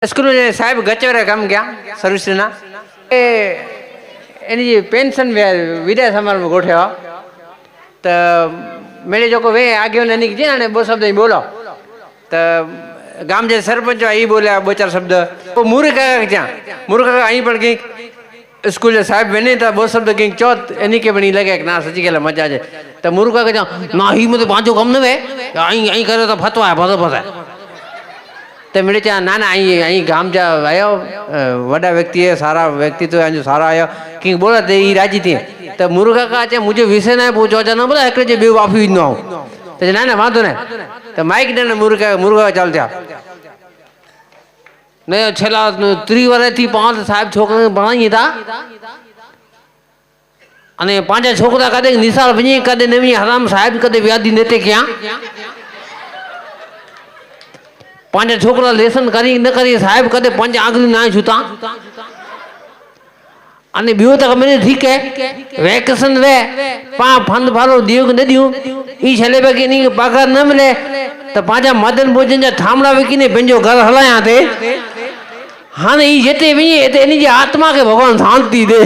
School में साहब गचवरे कम गया सर्विस ना एनी पेंशन विदाय समारोह में गोठे तो मेरे जो को वे आगे ने निकले ना बो शब्द ही बोलो तो गाम जे सरपंच आई बोले दो चार शब्द वो मूर्ख क्या मूर्ख आई पर कहीं स्कूल साहब बने तो बो शब्द कहीं चौथ एनी के बनी लगे ना सची के मजा जाए तो मूर्ख का ना ही मुझे बाजू कम न वे आई आई करे तो फतवा है बहुत बहुत है तो मेरे चाह ना ना आई गाम जा आयो वड़ा व्यक्ति है सारा व्यक्तित्व तो जो सारा आयो कि बोला थे ये राजी थी तो मुर्गा का अच्छा मुझे विषय ना पूछो ना बोला एक जे बेव वाफी न हो तो ना ना वांधो ने तो माइक ने मुर्गा चल था ने छेला 3 વર્ષ થી 5 સાહેબ છોકરાને ભણાવી હતા અને પાંચે છોકરા કદે નિશાળ બની કદે નવી હરામ સાહેબ કદે વ્યાધી નેતે ક્યાં પાંચે છોકરા લેસન કરી ન કરી સાહેબ કદે પાંચ આંગળી ના છૂતા અને બીઓ તક મને ઠીક है વેકેશન રે પા ફંદ ભારો દિયો કે ન દિયો ઈ છેલે બે કે ની પગાર ન મળે તો પાંચા મદન ભોજન जा ठामड़ा विकीने पंजो घर हलाया थे हाँ ये जेते भी एनी जी आत्मा के भगवान शांति दे।